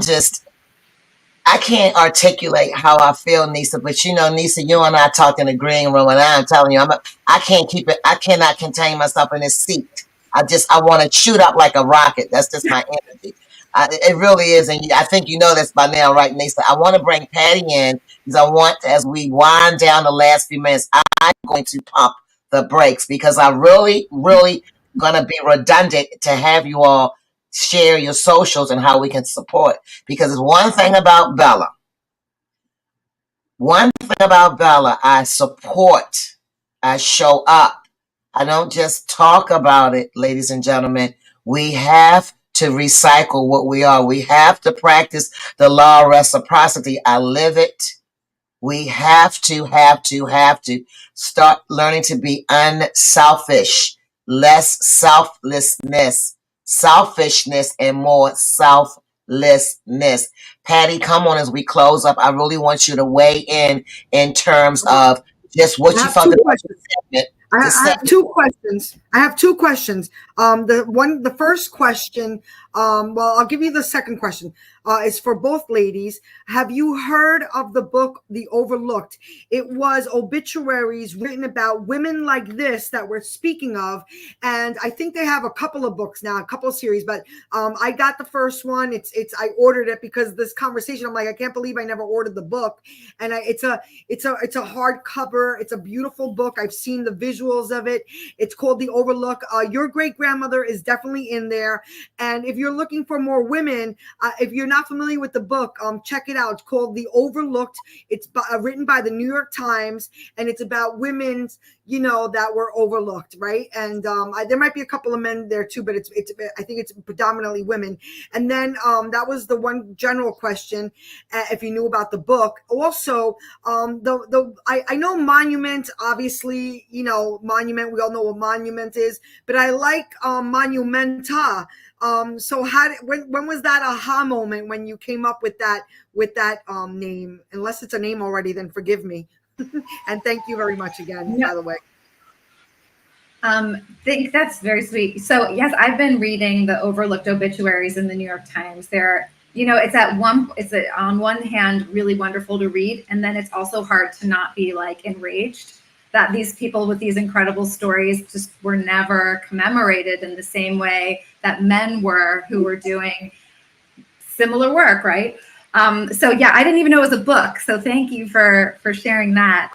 can't articulate how I feel, Neysa, but you know, Neysa, you and I talk in the green room, and I'm telling you, I can't keep it, I cannot contain myself in this seat. I want to shoot up like a rocket. That's just my energy. It really is, and I think you know this by now, right, Neysa? I want to bring Patty in because I want, as we wind down the last few minutes, I'm going to pump the brakes because I really, really going to be redundant to have you all share your socials and how we can support. Because it's one thing about Bella. One thing about Bella, I support. I show up. I don't just talk about it, ladies and gentlemen. We have to recycle what we are. We have to practice the law of reciprocity. I live it. We have to start learning to be unselfish, less selfishness, and more selflessness. Patty, come on as we close up. I really want you to weigh in terms of just what you felt about the segment.
I have two questions. The first question, well, I'll give you the second question. Is for both ladies. Have you heard of the book, The Overlooked? It was obituaries written about women like this that we're speaking of. And I think they have a couple of books now, a couple of series, but I got the first one. I ordered it because this conversation, I'm like, I can't believe I never ordered the book. And it's a hardcover. It's a beautiful book. I've seen the visuals of it. It's called The Overlook. Your great grandmother is definitely in there. And if you're looking for more women, if you're not familiar with the book, check it out. It's called The Overlooked. It's written by the New York Times, and it's about women's, that were overlooked, right? And there might be a couple of men there too, but I think it's predominantly women. And then that was the one general question, if you knew about the book. Also, I know Monument, obviously, Monument. We all know what Monument is, but I like Monumenta. So when was that aha moment when you came up with that name? Unless it's a name already, then forgive me. And thank you very much again, by the way.
Think that's very sweet. So yes, I've been reading the overlooked obituaries in the New York Times. They're, it's on one hand really wonderful to read, and then it's also hard to not be like enraged that these people with these incredible stories just were never commemorated in the same way that men were who were doing similar work, right? So yeah, I didn't even know it was a book. So thank you for sharing that.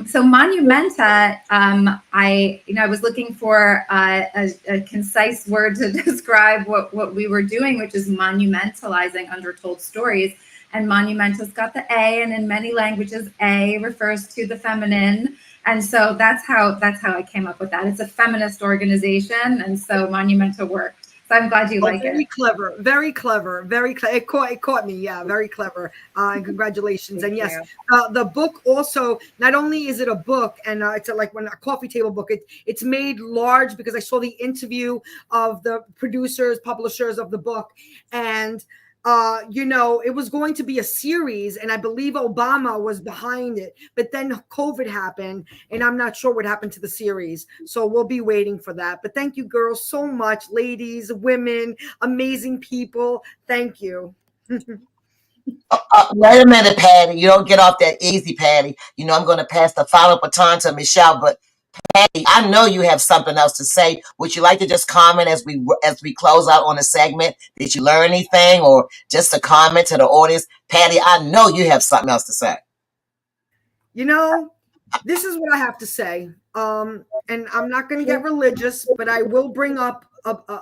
So Monumenta, I was looking for a concise word to describe what we were doing, which is monumentalizing undertold stories. And Monumenta's got the A, and in many languages, A refers to the feminine. And so that's how I came up with that. It's a feminist organization, and so Monumenta worked. So I'm glad you like it.
Very clever. It caught me. Yeah, very clever. And congratulations. And yes, the book also, not only is it a book, and it's like a coffee table book, it's made large because I saw the interview of the producers, publishers of the book. And it was going to be a series, and I believe Obama was behind it, but then COVID happened, and I'm not sure what happened to the series. So we'll be waiting for that. But thank you, girls, so much, ladies, women, amazing people. Thank you.
Wait a minute, Patty. You don't get off that easy, Patty. I'm going to pass the final baton to Michelle, but Patty, I know you have something else to say. Would you like to just comment as we close out on the segment? Did you learn anything, or just a comment to the audience? Patty, I know you have something else to say.
This is what I have to say. And I'm not going to get religious, but I will bring up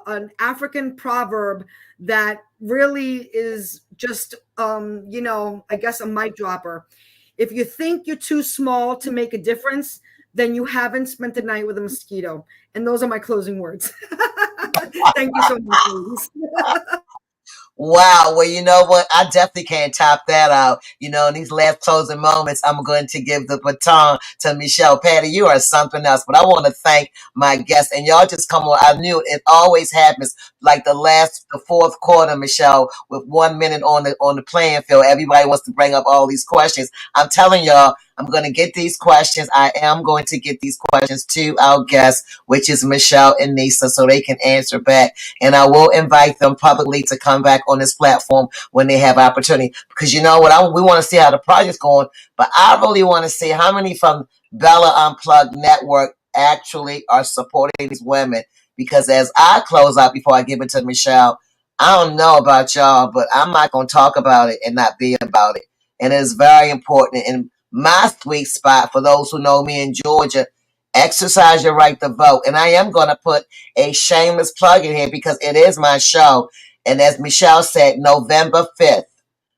an African proverb that really is just, I guess a mic dropper. If you think you're too small to make a difference, then you haven't spent the night with a mosquito. And those are my closing words. Thank you so much, ladies.
Wow. Well, you know what? I definitely can't top that out. You know, in these last closing moments, I'm going to give the baton to Michelle. Patty, you are something else. But I want to thank my guests. And y'all just come on. I knew it always happens like the fourth quarter, Michelle, with 1 minute on the playing field. Everybody wants to bring up all these questions. I'm telling y'all, I'm going to get these questions. I am going to get these questions to our guests, which is Michelle and Neysa, so they can answer back. And I will invite them publicly to come back on this platform when they have opportunity. Because you know what? We want to see how the project's going, but I really want to see how many from Bella Unplugged Network actually are supporting these women. Because as I close out before I give it to Michelle, I don't know about y'all, but I'm not going to talk about it and not be about it. And it is very important. And my sweet spot, for those who know me in Georgia, exercise your right to vote. And I am going to put a shameless plug in here because it is my show. And as Michelle said, November 5th,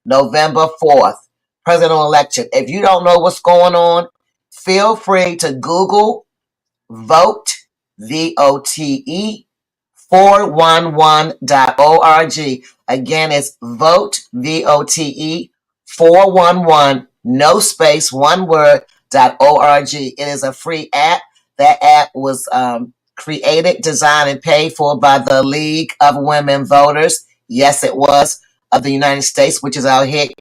November 4th, presidential election. If you don't know what's going on, feel free to Google vote, VOTE, 411.org. Again, it's vote, VOTE, 411, no space, one word, .org. It is a free app. That app was created, designed, and paid for by the League of Women Voters. Yes, it was, of the United States, which is out here in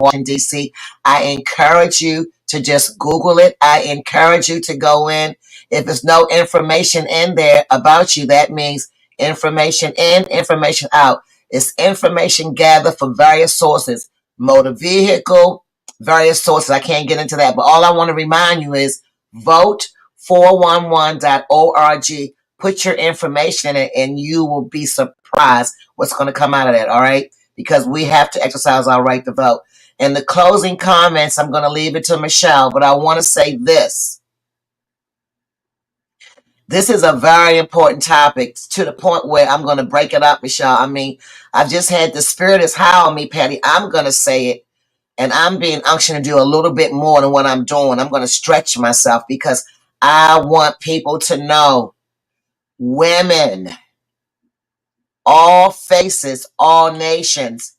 Washington, D.C. I encourage you to just Google it. I encourage you to go in. If there's no information in there about you, that means information in, information out. It's information gathered from various sources, motor vehicle, various sources. I can't get into that, but all I want to remind you is vote 411.org. Put your information in it and you will be surprised what's going to come out of that, all right? Because we have to exercise our right to vote. In the closing comments, I'm going to leave it to Michelle, but I want to say this. This is a very important topic to the point where I'm going to break it up, Michelle. I mean, I've just had the spirit is high on me, Patty. I'm going to say it, and I'm being unctioned to do a little bit more than what I'm doing. I'm going to stretch myself because I want people to know women, all faces, all nations,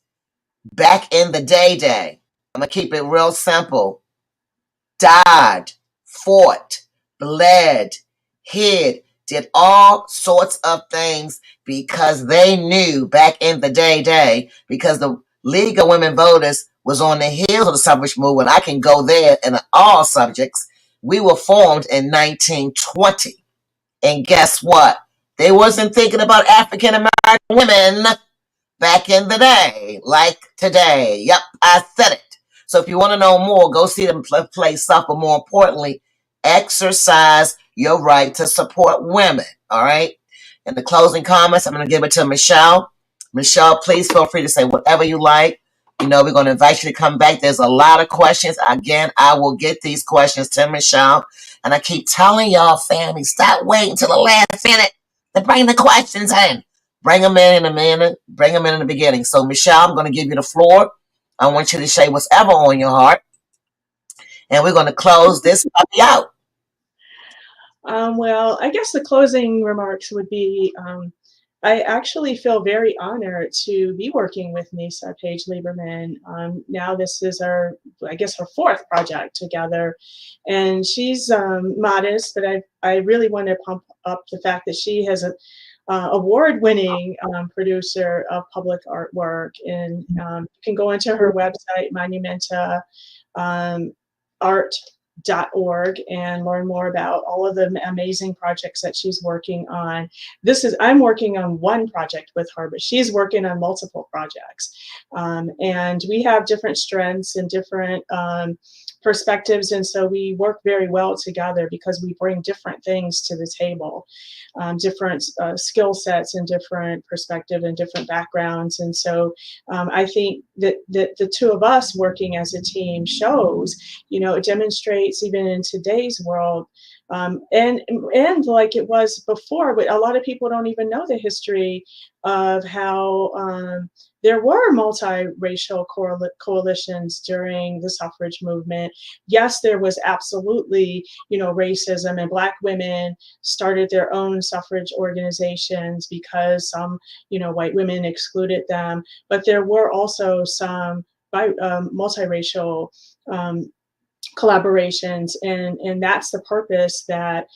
back in the day. I'm going to keep it real simple. Died, fought, bled, hid, did all sorts of things because they knew back in the day, because the League of Women Voters was on the heels of the suffrage movement. I can go there in all subjects. We were formed in 1920. And guess what? They wasn't thinking about African American women back in the day, like today. Yep, I said it. So if you want to know more, go see them play soccer. More importantly, exercise your right to support women. All right. In the closing comments, I'm going to give it to Michelle. Michelle, please feel free to say whatever you like. You know, we're going to invite you to come back. There's a lot of questions. Again, I will get these questions to Michelle. And I keep telling y'all, family, stop waiting till the last minute to bring the questions in. Bring them in a minute. Bring them in the beginning. So, Michelle, I'm going to give you the floor. I want you to say what's ever on your heart. And we're going to close this puppy out.
Well, I guess the closing remarks would be, I actually feel very honored to be working with Neysa Page-LiEberman. Now this is her fourth project together. And she's modest, but I really want to pump up the fact that she has an award-winning producer of public artwork. And you can go into her website, Monumenta art.org, and learn more about all of the amazing projects that she's working on. I'm working on one project with her, but she's working on multiple projects. And we have different strengths and different perspectives, and so we work very well together because we bring different things to the table, different skill sets and different perspective and different backgrounds. And so I think that the two of us working as a team shows, it demonstrates even in today's world, and like it was before, but a lot of people don't even know the history of how there were multiracial coalitions during the suffrage movement. Yes, there was absolutely, racism, and Black women started their own suffrage organizations because some, white women excluded them. But there were also some multiracial collaborations, and that's the purpose that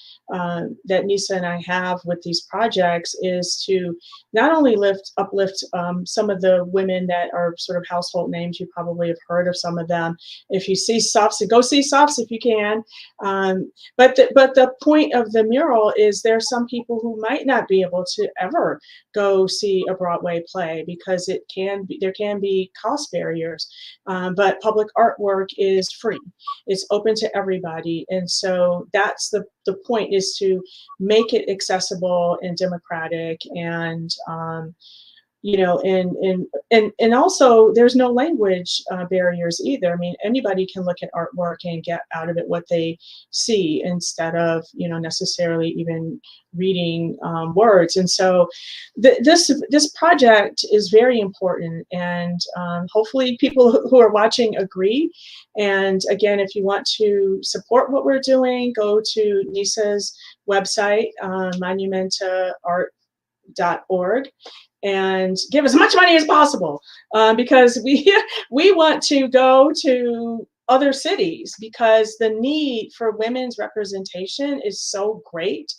that Neysa and I have with these projects, is to not only uplift some of the women that are sort of household names. You probably have heard of some of them. If you see Softs, go see Softs if you can. But the point of the mural is there's some people who might not be able to ever go see a Broadway play because there can be cost barriers. But public artwork is free. It's open to everybody. And so that's the point, is to make it accessible and democratic, and and also there's no language barriers either. I mean, anybody can look at artwork and get out of it what they see, instead of necessarily even reading words. And so this project is very important, and hopefully people who are watching agree. And again, if you want to support what we're doing, go to Neysa's website, monumentaart.org, and give as much money as possible, because we want to go to other cities, because the need for women's representation is so great,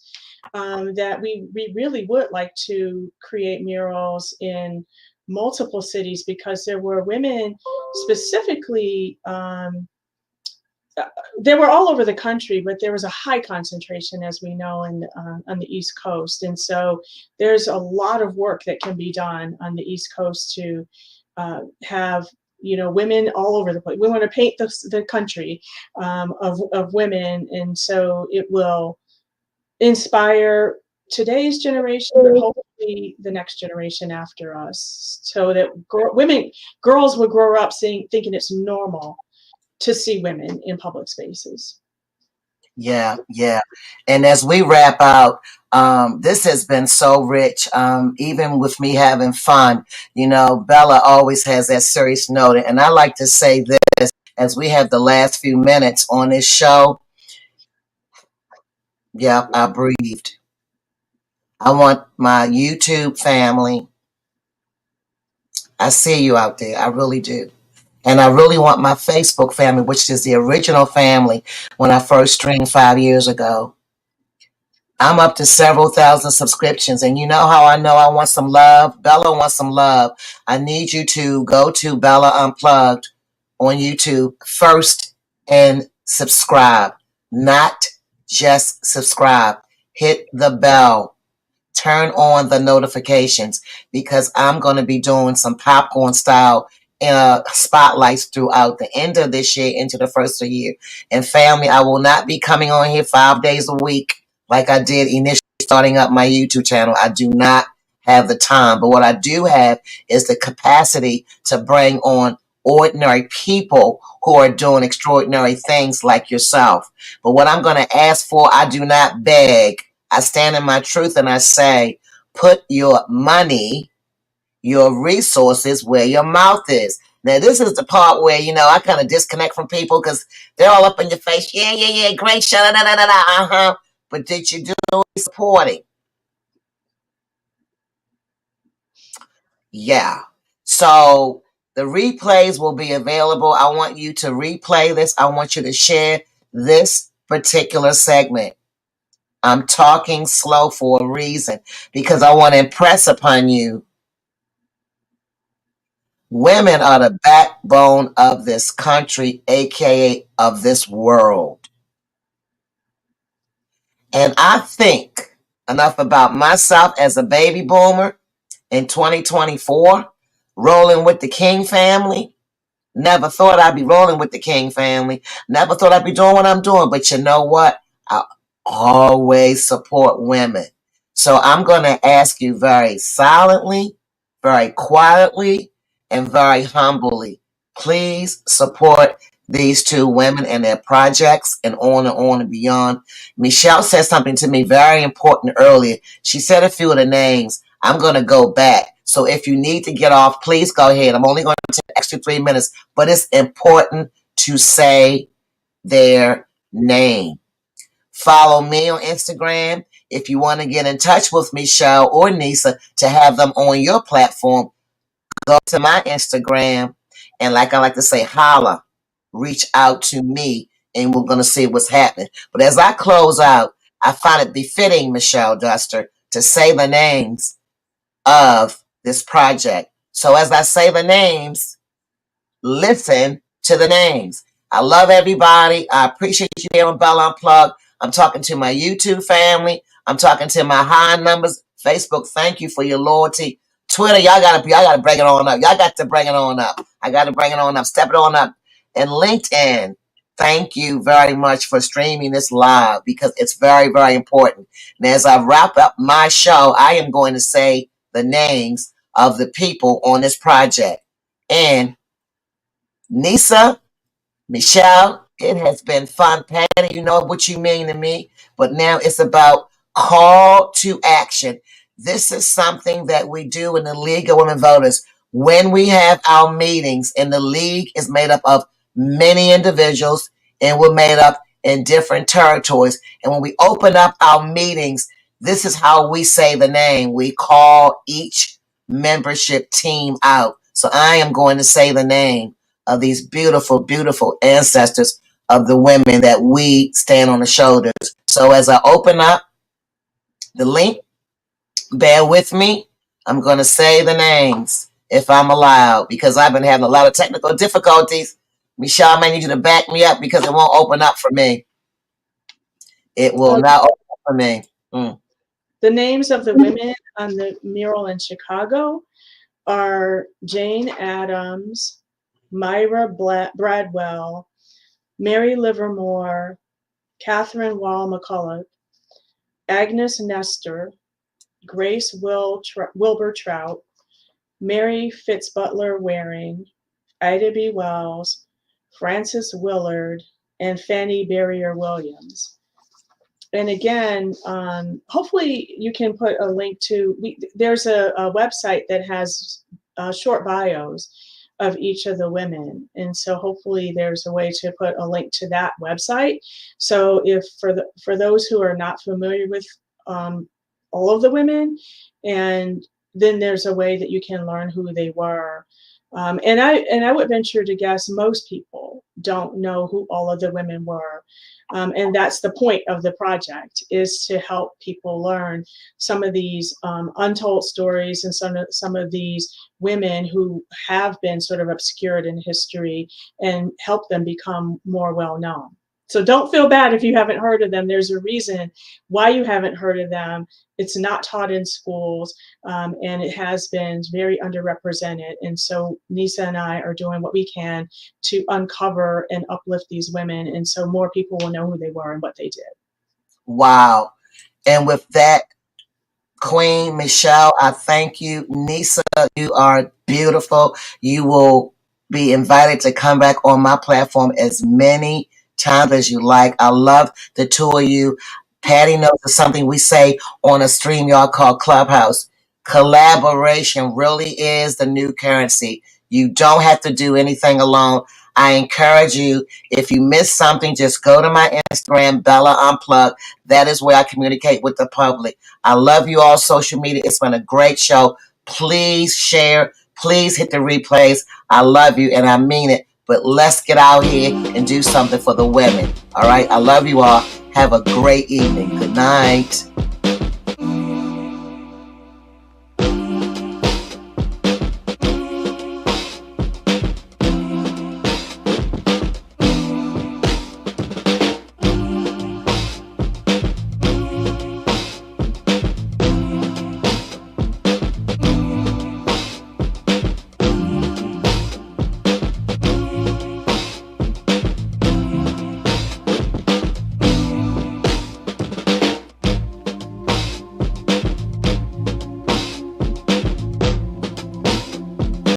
that we really would like to create murals in multiple cities, because there were women specifically, they were all over the country, but there was a high concentration, as we know, on the East Coast. And so there's a lot of work that can be done on the East Coast to have women all over the place. We want to paint the country of women, and so it will inspire today's generation, but hopefully the next generation after us, so that girls will grow up thinking it's normal to see women in public spaces.
Yeah. And as we wrap out, this has been so rich, even with me having fun. Bella always has that serious note. And I like to say this as we have the last few minutes on this show. Yeah, I breathed. I want my YouTube family. I see you out there. I really do. And I really want my Facebook family, which is the original family when I first streamed 5 years ago. I'm up to several thousand subscriptions. And you know how I know I want some love? Bella wants some love. I need you to go to Bella Unplugged on YouTube first and subscribe. Not just subscribe. Hit the bell. Turn on the notifications, because I'm going to be doing some popcorn style spotlights throughout the end of this year into the first of the year. And family, I will not be coming on here 5 days a week like I did initially starting up my YouTube channel. I do not have the time, but what I do have is the capacity to bring on ordinary people who are doing extraordinary things like yourself. But what I'm going to ask for, I do not beg. I stand in my truth and I say, put your money, your resources where your mouth is. Now, this is the part where, I kind of disconnect from people because they're all up in your face. Yeah, great show, da. But did you do supporting? Yeah. So the replays will be available. I want you to replay this. I want you to share this particular segment. I'm talking slow for a reason, because I want to impress upon you, women are the backbone of this country, aka of this world. And I think enough about myself as a baby boomer in 2024, rolling with the King family. Never thought I'd be rolling with the King family. Never thought I'd be doing what I'm doing. But you know what? I always support women. So I'm going to ask you very silently, very quietly, and very humbly, please support these two women and their projects, and on and beyond. Michelle said something to me very important earlier. She said a few of the names. I'm going to go back So if you need to get off, please go ahead. I'm only going to take an extra 3 minutes, but it's important to say their name. Follow me on Instagram. If you want to get in touch with Michelle or Neysa to have them on your platform, go to my Instagram and, like I like to say, holla, reach out to me, and we're going to see what's happening. But as I close out, I find it befitting, Michelle Duster, to say the names of this project. So as I say the names, listen to the names. I love everybody. I appreciate you here on Bella Unplugged. I'm talking to my YouTube family. I'm talking to my high numbers. Facebook, thank you for your loyalty. Twitter, y'all gotta bring it on up. Y'all got to bring it on up. I gotta bring it on up. Step it on up. And LinkedIn, thank you very much for streaming this live, because it's very, very important. And as I wrap up my show, I am going to say the names of the people on this project. And Neysa, Michelle, it has been fun. Patty, you know what you mean to me. But now it's about call to action. This is something that we do in the League of Women Voters. When we have our meetings, and the League is made up of many individuals, and we're made up in different territories. And when we open up our meetings, this is how we say the name. We call each membership team out. So I am going to say the name of these beautiful, beautiful ancestors of the women that we stand on the shoulders. So as I open up the link, bear with me. I'm going to say the names if I'm allowed, because I've been having a lot of technical difficulties. Michelle, I may need you to back me up because it won't open up for me. It will not open up for me.
The names of the women on the mural in Chicago are Jane Addams, Myra Bradwell, Mary Livermore, Catherine Wall McCulloch, Agnes Nestor, Grace Wilbur Trout, Mary Fitzbutler Waring, Ida B. Wells, Frances Willard, and Fanny Barrier Williams. And again, hopefully you can put a link to, there's a website that has short bios of each of the women. And so hopefully there's a way to put a link to that website. So if for those who are not familiar with all of the women, and then there's a way that you can learn who they were. And I would venture to guess most people don't know who all of the women were. And that's the point of the project, is to help people learn some of these untold stories and some of these women who have been sort of obscured in history, and help them become more well known. So don't feel bad if you haven't heard of them. There's a reason why you haven't heard of them. It's not taught in schools, and it has been very underrepresented. And so Neysa and I are doing what we can to uncover and uplift these women, and so more people will know who they were and what they did.
Wow. And with that, Queen Michelle, I thank you. Neysa, you are beautiful. You will be invited to come back on my platform as many times as you like. I love the two of you. Patty knows it's something we say on a stream y'all called Clubhouse. Collaboration really is the new currency. You don't have to do anything alone. I encourage you, if you miss something, just go to my Instagram, Bella Unplugged. That is where I communicate with the public. I love you all, social media. It's been a great show. Please share. Please hit the replays. I love you, and I mean it. But let's get out here and do something for the women. All right? I love you all. Have a great evening. Good night.